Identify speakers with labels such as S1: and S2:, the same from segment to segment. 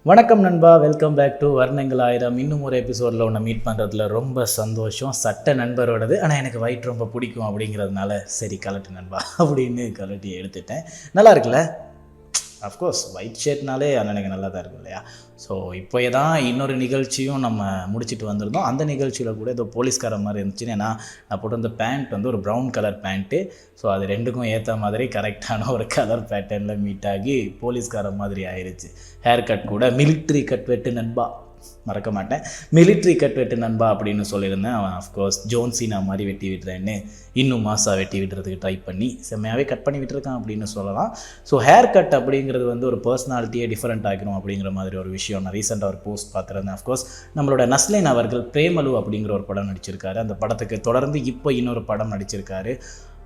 S1: வணக்கம் நண்பா, welcome back to வர்ணங்கள் ஆயிரம். இன்னும் ஒரு எபிசோடில் ஒன்று மீட் பண்ணுறதுல ரொம்ப சந்தோஷம். சட்ட நண்பரோடது, ஆனால் எனக்கு ஒயிட் ரொம்ப பிடிக்கும் அப்படிங்கிறதுனால சரி கலட்டு நண்பா அப்படின்னு கலட்டி எடுத்துட்டேன். நல்லா இருக்குல்ல? அஃப்கோர்ஸ் ஒயிட் ஷர்ட்னாலே அண்ணனுக்கு நல்லா தான் இருக்கும் இல்லையா? ஸோ இப்போயே தான் இன்னொரு நிகழ்ச்சியும் நம்ம முடிச்சுட்டு வந்திருந்தோம். அந்த நிகழ்ச்சியில் கூட ஏதோ போலீஸ்கார மாதிரி இருந்துச்சுன்னு, ஏன்னா நான் போட்டு வந்த பேண்ட் வந்து ஒரு ப்ரௌன் கலர் பேண்ட்டு. ஸோ அது ரெண்டுக்கும் ஏற்ற மாதிரி கரெக்டான ஒரு கலர் பேட்டர்னில் மீட் ஆகி போலீஸ்கார மாதிரி ஆயிடுச்சு. ஹேர் கட் கூட மிலிட்ரி கட் வெட்டு நண்பா, மறக்க மாட்டேன், மிலிட்ரி கட் வெட்டு நண்பா அப்படின்னு சொல்லியிருந்தேன். அவன் அஃப்கோர்ஸ் ஜோன்சினா மாதிரி வெட்டி விட்டுறேன்னு இன்னும் மாசாக வெட்டி விட்டுறதுக்கு ட்ரை பண்ணி செம்மையாகவே கட் பண்ணி விட்டுருக்கான் அப்படின்னு சொல்லலாம். ஸோ ஹேர் கட் அப்படிங்கிறது வந்து ஒரு பர்சனாலிட்டியே டிஃப்ரெண்ட் ஆகிரும் அப்படிங்கிற மாதிரி ஒரு விஷயம் நான் ரீசெண்டாக ஒரு போஸ்ட் பார்த்துருந்தேன். அஃப்கோர்ஸ் நம்மளோட நஸ்லின் அவர்கள் பிரேமலு அப்படிங்கிற ஒரு படம் நடிச்சிருக்காரு. அந்த படத்துக்கு தொடர்ந்து இப்போ இன்னொரு படம் நடிச்சிருக்காரு,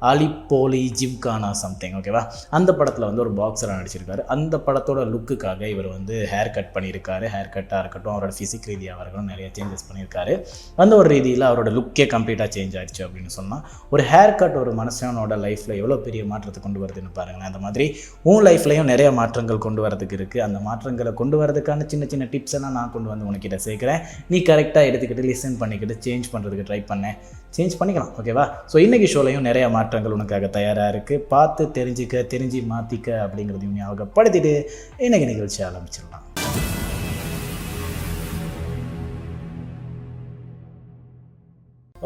S1: அலிப்போலி ஜிம்கானா சம்திங், ஓகேவா? அந்த படத்தில் வந்து ஒரு பாக்ஸராக நடிச்சிருக்காரு. அந்த படத்தோட லுக்குக்காக இவர் வந்து ஹேர் கட் பண்ணியிருக்காரு. ஹேர் கட்டாக இருக்கட்டும், அவரோட ஃபிசிக் ரீதியாக இருக்கட்டும், நிறைய சேஞ்சஸ் பண்ணியிருக்காரு. அந்த ஒரு ரீதியில் அவரோட லுக்கே கம்ப்ளீட்டாக சேஞ்ச் ஆகிடுச்சு அப்படின்னு சொன்னால், ஒரு ஹேர் கட் ஒரு மனுஷனோட லைஃப்பில் எவ்வளோ பெரிய மாற்றத்தை கொண்டு வருதுன்னு பாருங்களேன். அந்த மாதிரி உன் லைஃப்லையும் நிறைய மாற்றங்கள் கொண்டு வரதுக்கு இருக்குது. அந்த மாற்றங்களை கொண்டு வரதுக்கான சின்ன சின்ன டிப்ஸ் எல்லாம் நான் கொண்டு வந்து உனக்கிட்ட சேர்க்குறேன். நீ கரெக்டாக எடுத்துக்கிட்டு லிசன் பண்ணிக்கிட்டு சேஞ்ச் பண்ணுறதுக்கு ட்ரை பண்ணேன், சேஞ்ச் பண்ணிக்கலாம், ஓகேவா? ஸோ இன்றைக்கி ஷோலையும் நிறைய மாற்றங்கள் உனக்காக தயாராக இருக்குது. பார்த்து தெரிஞ்சு மாற்றிக்க அப்படிங்கிறதையும் ஞாபகப்படுத்திட்டு இன்றைக்கி நிகழ்ச்சி ஆரம்பிச்சிடலாம்.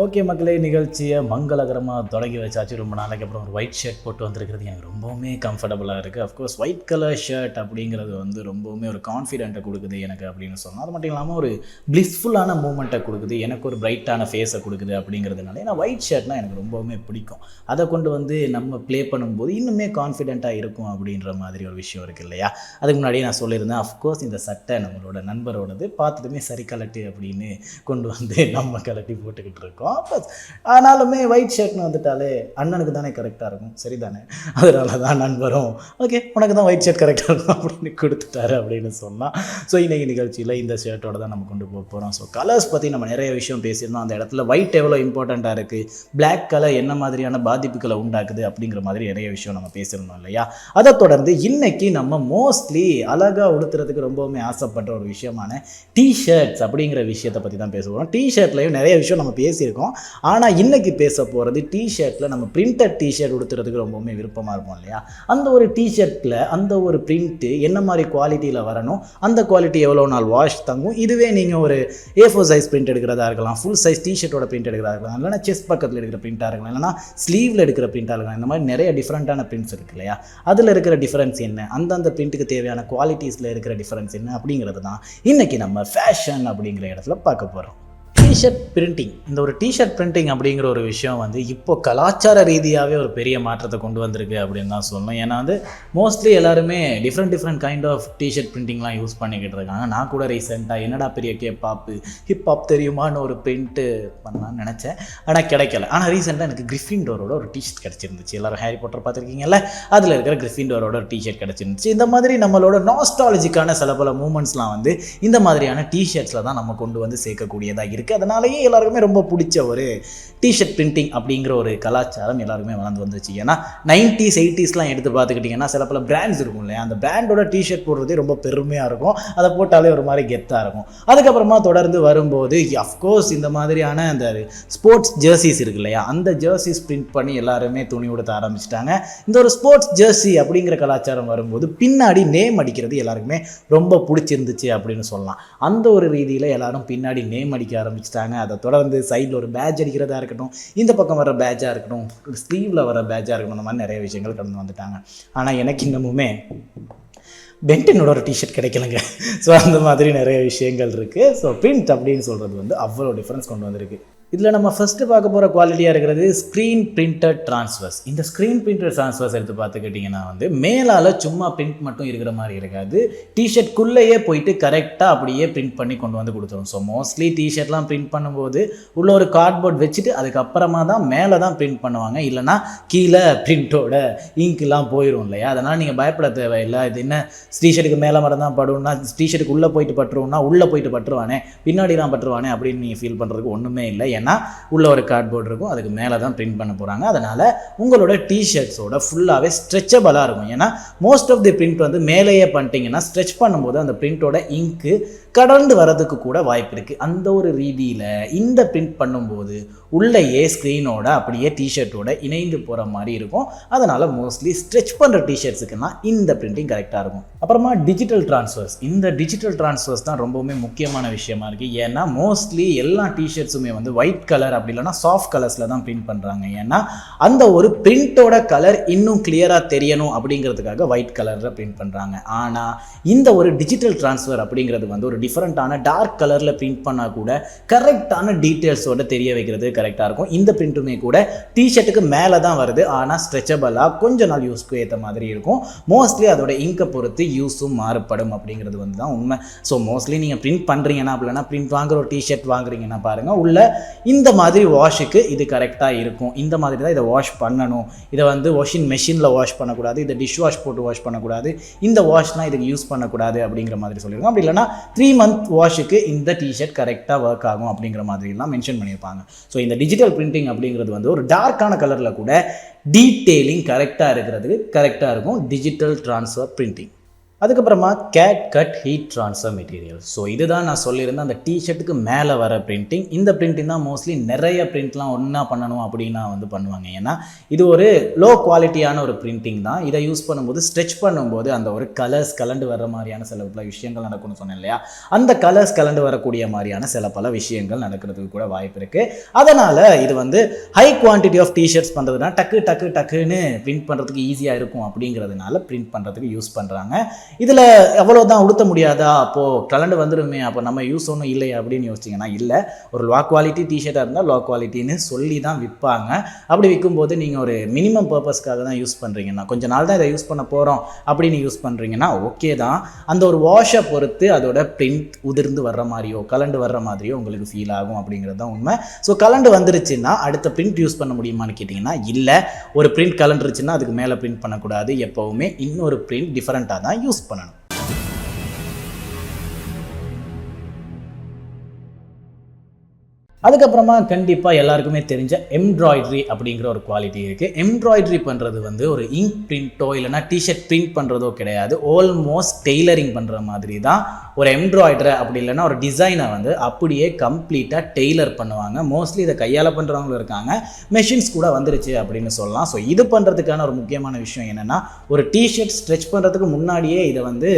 S1: ஓகே மக்களே, நிகழ்ச்சியை மங்களகரமாக தொடங்கி வச்சாச்சு. ரொம்ப நாளைக்கு அப்புறம் ஒரு ஒயிட் ஷர்ட் போட்டு வந்திருக்கிறது எனக்கு ரொம்பவுமே கம்ஃபர்டபுளாக இருக்குது. அஃப்கோர்ஸ் ஒயிட் கலர் ஷர்ட் அப்படிங்கிறது வந்து ரொம்பவுமே ஒரு கான்ஃபிடென்ட்டை கொடுக்குது எனக்கு அப்படின்னு சொன்னால். அது மட்டும் இல்லாமல் ஒரு பிளிஸ்ஃபுல்லான மூமெண்ட்டை கொடுக்குது, எனக்கு ஒரு பிரைட்டான ஃபேஸை கொடுக்குது அப்படிங்கிறதுனால ஏன்னா ஒயிட் ஷர்ட்னால் எனக்கு ரொம்பவுமே பிடிக்கும். அதை கொண்டு வந்து நம்ம ப்ளே பண்ணும்போது இன்னுமே கான்ஃபிடென்ட்டாக இருக்கும் அப்படின்ற மாதிரி ஒரு விஷயம் இருக்குது இல்லையா? அதுக்கு முன்னாடியே நான் சொல்லியிருந்தேன், அஃப்கோர்ஸ் இந்த சட்டை நம்மளோட நண்பரோடது, பார்த்ததுமே சரி கலட்டு அப்படின்னு கொண்டு வந்து நம்ம கலட்டி போட்டுக்கிட்டு இருக்கோம். ஆனாலுமே ஒயிட் ஷர்ட்னு வந்துட்டாலே அண்ணனுக்கு தானே கரெக்டாக இருக்கும், சரிதானே? அதனால தான் நண்பரும் ஓகே உனக்கு தான் ஒயிட் ஷர்ட் கரெக்டாக இருக்கும் அப்படின்னு கொடுத்துட்டாரு அப்படின்னு சொன்னால். ஸோ இன்றைக்கி நிகழ்ச்சியில் இந்த ஷர்ட்டோட தான் நம்ம கொண்டு போக போகிறோம். ஸோ கலர்ஸ் பற்றி நம்ம நிறைய விஷயம் பேசியிருந்தோம். அந்த இடத்துல ஒயிட் எவ்வளோ இம்பார்ட்டண்ட்டாக இருக்குது, பிளாக் கலர் என்ன மாதிரியான பாதிப்புகளை உண்டாக்குது அப்படிங்கிற மாதிரி நிறைய விஷயம் நம்ம பேசியிருந்தோம் இல்லையா? அதை தொடர்ந்து இன்றைக்கி நம்ம மோஸ்ட்லி அழகாக உடுத்துறதுக்கு ரொம்பவுமே ஆசைப்பட்ட ஒரு விஷயமான டிஷர்ட்ஸ் அப்படிங்கிற விஷயத்தை பற்றி தான் பேசுவோம். டிஷர்ட்லையும் நிறைய விஷயம் நம்ம பேசியிருக்கோம். ஆனால் இன்றைக்கி பேச போகிறது டிஷர்ட்டில் நம்ம பிரிண்டட் டிஷர்ட் உடுத்துறதுக்கு ரொம்பவுமே விருப்பமாக இருப்போம் இல்லையா? அந்த ஒரு டிஷர்ட்டில் அந்த ஒரு பிரிண்ட்டு என்ன மாதிரி குவாலிட்டியில் வரணும், அந்த குவாலிட்டி எவ்வளோ நாள் வாஷ் தங்கும். இதுவே நீங்கள் ஒரு A4 சைஸ் பிரிண்ட் எடுக்கிறதா இருக்கலாம், ஃபுல் சைஸ் டிஷர்ட்டோட பிரிண்ட் எடுக்கிறதா இருக்கலாம், இல்லைனா செஸ்ட் பக்கத்தில் எடுக்கிற பிரிண்ட்டாக இருக்கலாம், இல்லைனா ஸ்லீவில் எடுக்கிற பிரிண்ட்டாக இருக்கலாம். இந்த மாதிரி நிறைய டிஃப்ரெண்ட்டான பிரிண்ட்ஸ் இருக்குது இல்லையா? அதில் இருக்கிற டிஃப்ரென்ஸ் என்ன, அந்தந்த பிரிண்ட்டுக்கு தேவையான குவாலிட்டிஸில் இருக்கிற டிஃப்ரென்ஸ் என்ன அப்படிங்கிறது தான் இன்றைக்கி நம்ம ஃபேஷன் அப்படிங்கிற இடத்துல பார்க்க போகிறோம். டிஷர்ட் பிரிண்டிங், இந்த ஒரு டிஷர்ட் பிரிண்டிங் அப்படிங்கிற ஒரு விஷயம் வந்து இப்போ கலாச்சார ரீதியாகவே ஒரு பெரிய மாற்றத்தை கொண்டு வந்திருக்கு அப்படின்னு தான் சொல்லணும். ஏன்னா வந்து மோஸ்ட்லி எல்லாருமே டிஃப்ரெண்ட் கைண்ட் ஆஃப் டிஷர்ட் பிரிண்டிங்லாம் யூஸ் பண்ணிக்கிட்டு இருக்காங்க. நான் கூட ரீசெண்டாக என்னடா பெரிய கேப்பாப்பு ஹிப்ஹாப் தெரியுமான்னு ஒரு பிரிண்ட்டு பண்ணலான்னு நினச்சேன், ஆனால் கிடைக்கல. ஆனால் ரீசெண்டாக எனக்கு கிரிஃபிண்டோரோட ஒரு டிஷர்ட் கிடச்சிருந்துச்சு. எல்லோரும் ஹாரி பாட்டர் பார்த்துருக்கீங்கல்ல, அதில் இருக்கிற கிரிஃபிண்டோரோட ஒரு டிஷர்ட் கிடச்சிருந்துச்சு. இந்த மாதிரி நம்மளோட நாஸ்டாலஜிக்கான சில பல மூமெண்ட்ஸ்லாம் வந்து இந்த மாதிரியான டிஷர்ட்ஸில் தான் நம்ம கொண்டு வந்து சேர்க்கக்கூடியதாக இருக்குது. அதனாலேயே எல்லாருக்குமே ரொம்ப பிடிச்ச ஒரு டிஷர்ட் பிரிண்டிங் அப்படிங்கிற ஒரு கலாச்சாரம் எல்லாருமே வளர்ந்து வந்துச்சு. ஏன்னா 90s 80sலாம் எடுத்து பார்த்துக்கிட்டிங்கன்னா சில பல பிராண்ட்ஸ் இருக்கும் இல்லையா? அந்த பிராண்டோட டிஷர்ட் போடுறதே ரொம்ப பெருமையாக இருக்கும், அதை போட்டாலே ஒரு மாதிரி கெத்தாக இருக்கும். அதுக்கப்புறமா தொடர்ந்து வரும்போது அஃப்கோர்ஸ் இந்த மாதிரியான அந்த ஸ்போர்ட்ஸ் ஜெர்சிஸ் இருக்கு இல்லையா? அந்த ஜெர்சிஸ் பிரிண்ட் பண்ணி எல்லாருமே துணி உடுத்த ஆரம்பிச்சிட்டாங்க. இந்த ஒரு ஸ்போர்ட்ஸ் ஜெர்சி அப்படிங்கிற கலாச்சாரம் வரும்போது பின்னாடி நேம் அடிக்கிறது எல்லாருக்குமே ரொம்ப பிடிச்சிருந்துச்சு அப்படின்னு சொல்லலாம். அந்த ஒரு ரீதியில் எல்லாரும் பின்னாடி நேம் அடிக்க ஆரம்பிச்சிட்டாங்க. அதை தொடர்ந்து சைடில் ஒரு பேட்ச் அடிக்கிறதா இருக்கட்டும், இந்த பக்கம் வர பேட்சாக இருக்கட்டும், ஸ்லீவில் வர பேட்சாக இருக்கட்டும், அந்த மாதிரி நிறைய விஷயங்கள் கடந்து வந்துட்டாங்க. ஆனால் எனக்கு இன்னமுமே பென்டனோட ஒரு டிஷர்ட் கிடைக்கலங்க. ஸோ அந்த மாதிரி நிறைய விஷயங்கள் இருக்குது. ஸோ பிரிண்ட் அப்படின்னு சொல்கிறது வந்து அவ்வளோ டிஃப்ரென்ஸ் கொண்டு வந்திருக்கு. இதில் நம்ம ஃபஸ்ட்டு பார்க்க போகிற குவாலிட்டியாக இருக்கிறது ஸ்க்ரீன் பிரிண்டட் ட்ரான்ஸ்ஃபர்ஸ். இந்த ஸ்க்ரீன் பிரிண்டட் ட்ரான்ஸ்ஃபர்ஸ் எடுத்து பார்த்துக்கிட்டிங்கன்னா வந்து மேலால் சும்மா பிரிண்ட் மட்டும் இருக்கிற மாதிரி இருக்காது, டிஷர்ட்குள்ளேயே போயிட்டு கரெக்டாக அப்படியே பிரிண்ட் பண்ணி கொண்டு வந்து கொடுத்துரும். ஸோ மோஸ்ட்லி டிஷர்ட்லாம் பிரிண்ட் பண்ணும்போது உள்ள ஒரு கார்ட்போர்ட் வச்சுட்டு அதுக்கப்புறமா தான் மேலே தான் பிரிண்ட் பண்ணுவாங்க, இல்லைனா கீழே பிரிண்ட்டோட இங்க்லாம் போயிடும் இல்லையா? அதனால் நீங்கள் பயப்பட தேவையில்லை. இது என்ன டிஷர்ட்டுக்கு மேலே மட்டும் தான் படும்னா, டிஷர்ட்டுக்கு உள்ளே போயிட்டு பட்டுருவோம்னா உள்ளே போயிட்டு பட்டுருவானே, பின்னாடி தான் பட்டுருவானே அப்படின்னு நீங்கள் ஃபீல் பண்ணுறதுக்கு ஒன்றுமே இல்லை. ஏன்னா உள்ள ஒரு கார்ட்போர்ட் இருக்கும், அதுக்கு மேலே தான் பிரிண்ட் பண்ண போகிறாங்க. அதனால் உங்களோட டிஷர்ட்ஸோட ஃபுல்லாகவே ஸ்ட்ரெச்சபிளாக இருக்கும். ஏன்னா மோஸ்ட் ஆஃப் தி பிரிண்ட் வந்து மேலேயே பண்ணிட்டீங்கன்னா ஸ்ட்ரெச் பண்ணும்போது அந்த பிரிண்டோட இங்கு கடந்து வரதுக்கு கூட வாய்ப்பு இருக்குது. அந்த ஒரு ரீதியில் இந்த பிரிண்ட் பண்ணும்போது உள்ளேயே ஸ்க்ரீனோட அப்படியே டிஷர்ட்டோட இணைந்து போகிற மாதிரி இருக்கும். அதனால் மோஸ்ட்லி ஸ்ட்ரெச் பண்ணுற டிஷர்ட்ஸுக்குன்னா இந்த பிரிண்டிங் கரெக்டாக இருக்கும். அப்புறமா டிஜிட்டல் ட்ரான்ஸ்ஃபர்ஸ். இந்த டிஜிட்டல் ட்ரான்ஸ்ஃபர்ஸ் தான் ரொம்பவுமே முக்கியமான விஷயமா இருக்குது. ஏன்னா மோஸ்ட்லி எல்லா டிஷர்ட்ஸுமே வந்து ஒயிட் கலர் அப்படி இல்லைனா சாஃப்ட் கலர்ஸில் தான் பிரிண்ட் பண்ணுறாங்க. ஏன்னா அந்த ஒரு பிரிண்டோட கலர் இன்னும் கிளியராக தெரியணும் அப்படிங்கிறதுக்காக ஒயிட் கலரில் பிரிண்ட் பண்ணுறாங்க. ஆனால் இந்த ஒரு டிஜிட்டல் ட்ரான்ஸ்ஃபர் அப்படிங்கிறது வந்து ஒரு டிஃப்ரெண்ட்டான டார்க் கலரில் பிரிண்ட் பண்ணால் கூட கரெக்டான டீட்டெயில்ஸோட தெரிய வைக்கிறது கரெக்டாக இருக்கும். இந்த பிரிண்ட்டுமே கூட டிஷர்ட்டுக்கு மேலே தான் வருது, ஆனால் ஸ்ட்ரெச்சபிளாக கொஞ்ச நாள் யூஸ்க்கு ஏற்ற மாதிரி இருக்கும். மோஸ்ட்லி அதோட இங்கை பொறுத்து யூஸும் மாறுபடும் அப்படிங்கிறது வந்து தான் உண்மை. ஸோ மோஸ்ட்லி நீங்கள் பிரிண்ட் பண்ணுறீங்கன்னா அப்படின்னா பிரிண்ட் வாங்குற ஒரு டிஷர்ட் வாங்குறீங்கன்னா பாருங்கள், உள்ள இந்த மாதிரி வாஷுக்கு இது கரெக்டாக இருக்கும். இந்த மாதிரி தான் இதை வாஷ் பண்ணணும். இதை வந்து வாஷிங் மெஷினில் வாஷ் பண்ணக்கூடாது, இதை டிஷ் வாஷ் போட்டு வாஷ் பண்ணக்கூடாது, இந்த வாஷ்னால் இதுக்கு யூஸ் பண்ணக்கூடாது அப்படிங்கிற மாதிரி சொல்லியிருக்கோம். அப்படி இல்லைனா 3 month வாஷுக்கு இந்த டிஷர்ட் கரெக்டாக ஒர்க் ஆகும் அப்படிங்கிற மாதிரிலாம் மென்ஷன் பண்ணியிருப்பாங்க. ஸோ இந்த டிஜிட்டல் பிரிண்டிங் அப்படிங்கிறது வந்து ஒரு டார்க்கான கலரில் கூட டீட்டெயிலிங் கரெக்டாக இருக்கிறதுக்கு கரெக்டாக இருக்கும் டிஜிட்டல் ட்ரான்ஸ்ஃபர் பிரிண்டிங். அதுக்கப்புறமா cad cut heat transfer material. So இதுதான் நான் சொல்லியிருந்தேன் அந்த டிஷர்ட்டுக்கு மேலே வர பிரிண்டிங். இந்த பிரிண்டிங் தான் மோஸ்ட்லி நிறைய பிரிண்ட்லாம் ஒன்றா பண்ணணும் அப்படின்னா வந்து பண்ணுவாங்க. ஏன்னா இது ஒரு லோ குவாலிட்டியான ஒரு பிரிண்டிங் தான். இதை யூஸ் பண்ணும்போது ஸ்ட்ரெச் பண்ணும்போது அந்த ஒரு கலர்ஸ் கலண்டு வர மாதிரியான சில பல விஷயங்கள் நடக்கும்னு சொன்னேன் இல்லையா, அந்த கலர்ஸ் கலண்டு வரக்கூடிய மாதிரியான சில பல விஷயங்கள் நடக்கிறதுக்கு கூட வாய்ப்பு இருக்குது. அதனால் இது வந்து ஹை குவான்டிட்டி ஆஃப் டிஷர்ட்ஸ் பண்ணுறதுனா டக்குன்னு பிரிண்ட் பண்ணுறதுக்கு ஈஸியாக இருக்கும் அப்படிங்கிறதுனால பிரிண்ட் பண்ணுறதுக்கு யூஸ் பண்ணுறாங்க. இதில் எவ்வளோதான் உடுத்த முடியாதா, அப்போது கலண்டு வந்துடுமே, அப்போ நம்ம யூஸ் ஒன்றும் இல்லை அப்படின்னு யோசிச்சிங்கன்னா இல்லை. ஒரு லோ குவாலிட்டி டிஷர்ட்டாக இருந்தால் லோ குவாலிட்டின்னு சொல்லி தான் விற்பாங்க. அப்படி விற்கும்போது நீங்கள் ஒரு மினிமம் பர்பஸ்க்காக தான் யூஸ் பண்ணுறீங்கன்னா, கொஞ்ச நாள் தான் இதை யூஸ் பண்ண போகிறோம் அப்படின்னு யூஸ் பண்ணுறீங்கன்னா ஓகே தான். அந்த ஒரு வாஷை பொறுத்து அதோட பிரிண்ட் உதிர்ந்து வர்ற மாதிரியோ கலண்டு வர்ற மாதிரியோ உங்களுக்கு ஃபீல் ஆகும் அப்படிங்கிறது தான் உண்மை. ஸோ கலண்டு வந்துருச்சுன்னா அடுத்த பிரிண்ட் யூஸ் பண்ண முடியுமான்னு கேட்டிங்கன்னா இல்லை. ஒரு பிரிண்ட் கலண்டுருச்சுன்னா அதுக்கு மேலே பிரிண்ட் பண்ணக்கூடாது. எப்போவுமே இன்னொரு பிரிண்ட் டிஃப்ரெண்ட்டாக தான் யூஸ் பண்ணணும். அதுக்கப்புறமா கண்டிப்பாக எல்லாருக்குமே தெரிஞ்ச எம்ப்ராய்டரி அப்படிங்கிற ஒரு குவாலிட்டி இருக்குது. எம்ப்ராய்டரி பண்ணுறது வந்து ஒரு இங்க் பிரிண்ட்டோ இல்லைனா டிஷர்ட் பிரிண்ட் பண்ணுறதோ கிடையாது. ஆல்மோஸ்ட் டெய்லரிங் பண்ணுற மாதிரி தான் ஒரு எம்ப்ராய்டரை அப்படி இல்லைனா ஒரு டிசைனை வந்து அப்படியே கம்ப்ளீட்டாக டெய்லர் பண்ணுவாங்க. மோஸ்ட்லி இதை கையால் பண்ணுறவங்களும் இருக்காங்க, மெஷின்ஸ் கூட வந்துருச்சு அப்படின்னு சொல்லலாம். ஸோ இது பண்ணுறதுக்கான ஒரு முக்கியமான விஷயம் என்னென்னா, ஒரு டிஷர்ட் ஸ்ட்ரெச் பண்ணுறதுக்கு முன்னாடியே இதை வந்து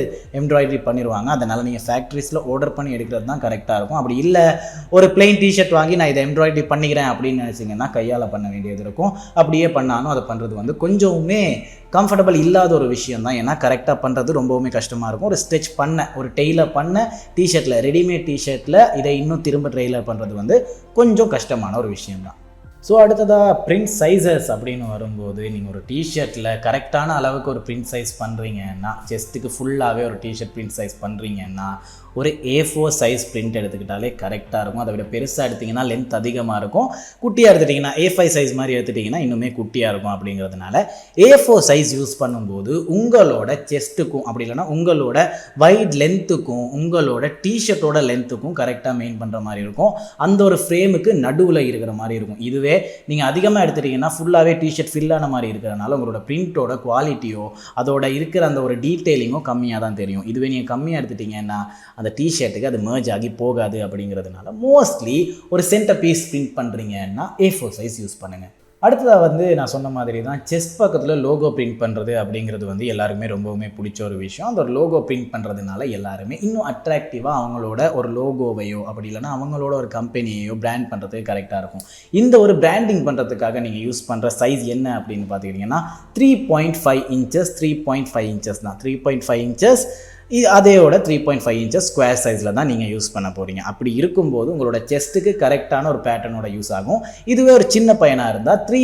S1: எம்ப்ராய்டரி பண்ணிடுவாங்க. அதனால் நீங்கள் ஃபேக்ட்ரிஸில் ஆர்டர் பண்ணி எடுக்கிறது தான் கரெக்டாக இருக்கும். அப்படி இல்லை ஒரு பிளெயின் டிஷர்ட் வாங்கி நான் இதை எம்ப்ராய்டரி பண்ணிக்கிறேன் அப்படின்னு நினச்சிங்கன்னா கையால் பண்ண வேண்டியது இருக்கும். அப்படியே பண்ணாலும் அதை பண்ணுறது வந்து கொஞ்சமே கம்ஃபர்டபுள் இல்லாத ஒரு விஷயம் தான். ஏன்னா கரெக்டாக பண்ணுறது ரொம்பவுமே கஷ்டமாக இருக்கும். ஒரு ஸ்டிச் பண்ண ஒரு டெய்லர் பண்ண டிஷர்ட்டில் ரெடிமேட் டிஷர்ட்டில் இதை இன்னும் திரும்ப டெய்லர் பண்ணுறது வந்து கொஞ்சம் கஷ்டமான ஒரு விஷயம்தான். ஸோ அடுத்ததாக பிரிண்ட் சைஸஸ் அப்படின்னு வரும்போது நீங்கள் ஒரு டிஷர்ட்டில் கரெக்டான அளவுக்கு ஒரு பிரிண்ட் சைஸ் பண்ணுறீங்கன்னா, செஸ்ட்டுக்கு ஃபுல்லாகவே ஒரு டிஷர்ட் பிரிண்ட் சைஸ் பண்ணுறீங்கன்னா ஒரு A4 சைஸ் பிரிண்ட் எடுத்துக்கிட்டாலே கரெக்டாக இருக்கும். அதை விட பெருசாக எடுத்திங்கன்னா லென்த் அதிகமாக இருக்கும். குட்டியாக எடுத்துட்டிங்கன்னா A5 சைஸ் மாதிரி எடுத்துட்டிங்கன்னா இன்னுமே குட்டியாக இருக்கும். அப்படிங்கிறதுனால A4 சைஸ் யூஸ் பண்ணும்போது உங்களோட செஸ்ட்டுக்கும் அப்படி இல்லைனா உங்களோட வைட் லென்த்துக்கும் உங்களோட டிஷர்ட்டோட லென்த்துக்கும் கரெக்டாக மெயின் பண்ணுற மாதிரி இருக்கும். அந்த ஒரு ஃப்ரேமுக்கு நடுவில் இருக்கிற மாதிரி இருக்கும். இதுவே நீங்கள் அதிகமாக எடுத்துட்டிங்கன்னா ஃபுல்லாகவே டிஷர்ட் ஃபில்லான மாதிரி இருக்கிறதுனால உங்களோட பிரிண்ட்டோட குவாலிட்டியோ அதோட இருக்கிற அந்த ஒரு டீட்டெயிலிங்கோ கம்மியாக தான் தெரியும். இதுவே நீங்கள் கம்மியாக எடுத்துட்டிங்கன்னா அந்த டிஷர்ட்டுக்கு அது மர்ஜ் ஆகி போகாது. அப்படிங்கிறதுனால மோஸ்ட்லி ஒரு சென்டர் பீஸ் பிரிண்ட் பண்ணுறீங்கன்னா A4 சைஸ் யூஸ் பண்ணுங்கள். அடுத்ததாக வந்து நான் சொன்ன மாதிரி தான் செஸ்ட் பக்கத்தில் லோகோ பிரிண்ட் பண்ணுறது அப்படிங்கிறது வந்து எல்லாருமே ரொம்பவுமே பிடிச்ச ஒரு விஷயம். அந்த ஒரு லோகோ பிரிண்ட் பண்ணுறதுனால எல்லாருமே இன்னும் அட்ராக்டிவாக அவங்களோட ஒரு லோகோவையோ அப்படி இல்லைனா அவங்களோட ஒரு கம்பெனியையோ பிராண்ட் பண்ணுறதுக்கு கரெக்டாக இருக்கும். இந்த ஒரு பிராண்டிங் பண்ணுறதுக்காக நீங்கள் யூஸ் பண்ணுற சைஸ் என்ன அப்படின்னு பார்த்துக்கிட்டிங்கன்னா 3.5 inches 3.5 inches தான். 3.5 inches அதோட 3.5 inches ஸ்கொயர் சைஸில் தான் நீங்கள் யூஸ் பண்ண போகிறீங்க. அப்படி இருக்கும்போது உங்களோட செஸ்ட்டுக்கு கரெக்டான ஒரு பேட்டர்னோட யூஸ் ஆகும். இதுவே ஒரு சின்ன பையனாக இருந்தால் 3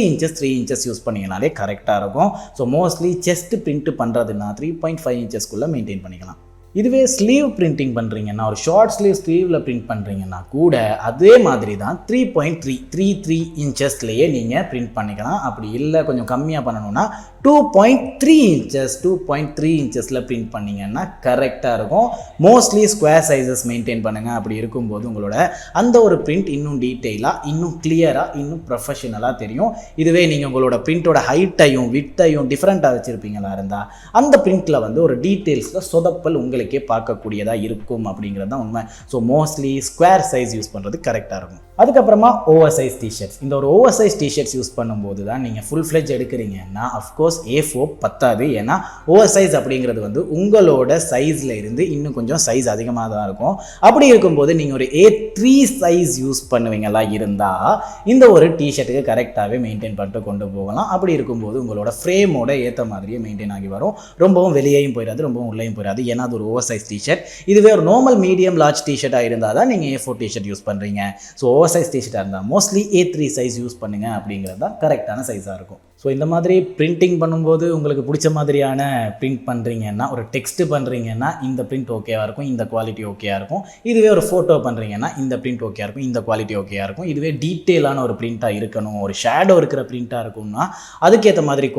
S1: inches யூஸ் பண்ணிங்கனாலே கரெக்டாக இருக்கும். ஸோ மோஸ்ட்லி செஸ்ட் பிரிண்ட் பண்ணுறதுன்னா 3.5 inchesக்குள்ளே மெயின்டைன் பண்ணிக்கலாம். இதுவே ஸ்லீவ் பிரிண்டிங் பண்ணுறீங்கன்னா ஒரு ஷார்ட் ஸ்லீவில் பிரிண்ட் பண்ணுறீங்கன்னா கூட அதே மாதிரி தான் 3.33 inchesலேயே நீங்கள் பிரிண்ட் பண்ணிக்கலாம். அப்படி இல்லை கொஞ்சம் கம்மியாக பண்ணணும்னா 2.3 inches 2.3 inchஸில் பிரிண்ட் பண்ணிங்கன்னா கரெக்டாக இருக்கும். மோஸ்ட்லி ஸ்கொயர் சைஸஸ் மெயின்டைன் பண்ணுங்கள். அப்படி இருக்கும்போது உங்களோட அந்த ஒரு பிரிண்ட் இன்னும் டீட்டெயிலாக, இன்னும் கிளியராக, இன்னும் ப்ரொஃபஷனலாக தெரியும். இதுவே நீங்கள் உங்களோட பிரிண்ட்டோட ஹைட்டையும் விட்டையும் டிஃப்ரெண்ட்டாக வச்சுருப்பீங்களா இருந்தால் அந்த பிரிண்ட்டில் வந்து ஒரு டீட்டெயில்ஸில் சொதப்பல் உங்களுக்கே பார்க்கக்கூடியதாக இருக்கும் அப்படிங்கிறது தான் உண்மை. So mostly square size use பண்ணுறது கரெக்டாக இருக்கும். அதுக்கப்புறமா ஓவர் சைஸ் டிஷர்ட்ஸ். இந்த ஒரு ஓவர் சைஸ் டிஷர்ட்ஸ் யூஸ் பண்ணும்போது தான் நீங்கள் ஃபுல் ஃப்ளெஜ் எடுக்கிறீங்கன்னா அஃப்கோர்ஸ் A4 பத்தாது. ஏன்னா ஓவர் சைஸ் அப்படிங்கிறது வந்து உங்களோட சைஸில் இருந்து இன்னும் கொஞ்சம் சைஸ் அதிகமாக தான் இருக்கும். அப்படி இருக்கும்போது நீங்கள் ஒரு A3 சைஸ் யூஸ் பண்ணுவீங்களா இருந்தால் இந்த ஒரு டிஷர்ட்டுக்கு கரெக்டாகவே மெயின்டைன் பண்ணிட்டு கொண்டு போகலாம். அப்படி இருக்கும்போது உங்களோட ஃப்ரேமோட ஏற்ற மாதிரியே மெயின்டைன் ஆகி வரும். ரொம்பவும் வெளியேயும் போயிடாது, ரொம்பவும் உள்ளேயும் போயிடாது. ஏன்னா அது ஒரு ஓவர் சைஸ் டிஷர்ட். இதுவே ஒரு நார்மல் மீடியம் லார்ஜ் டிஷர்ட்டாக இருந்தால் தான் நீங்கள் A4 டிஷர்ட் யூஸ் பண்ணுறீங்க. ஸோ ஓவர் சைஸ் டிஷர்ட்டாக இருந்தால் மோஸ்ட்லி A3 சைஸ் யூஸ் பண்ணுங்கள் அப்படிங்கிறது தான் கரெக்டான சைஸாக இருக்கும். ஸோ இந்த மாதிரி பிரிண்டிங் பண்ணும்போது உங்களுக்கு பிடிச்ச மாதிரியான பிரிண்ட் பண்ணுறீங்கன்னா, ஒரு டெக்ஸ்ட்டு பண்ணுறீங்கன்னா இந்த பிரிண்ட் ஓகேவாக இருக்கும், இந்த குவாலிட்டி ஓகேவாக இருக்கும். இதுவே ஒரு ஃபோட்டோ பண்ணுறீங்கன்னா இந்த பிரிண்ட் ஓகேவாக இருக்கும், இந்த குவாலிட்டி ஓகேவாக இருக்கும். இதுவே டீட்டெயிலான ஒரு பிரிண்ட்டாக இருக்கணும், ஒரு ஷேடோ இருக்கிற பிரிண்ட்டாக இருக்கும்னா அதுக்கேற்ற மாதிரி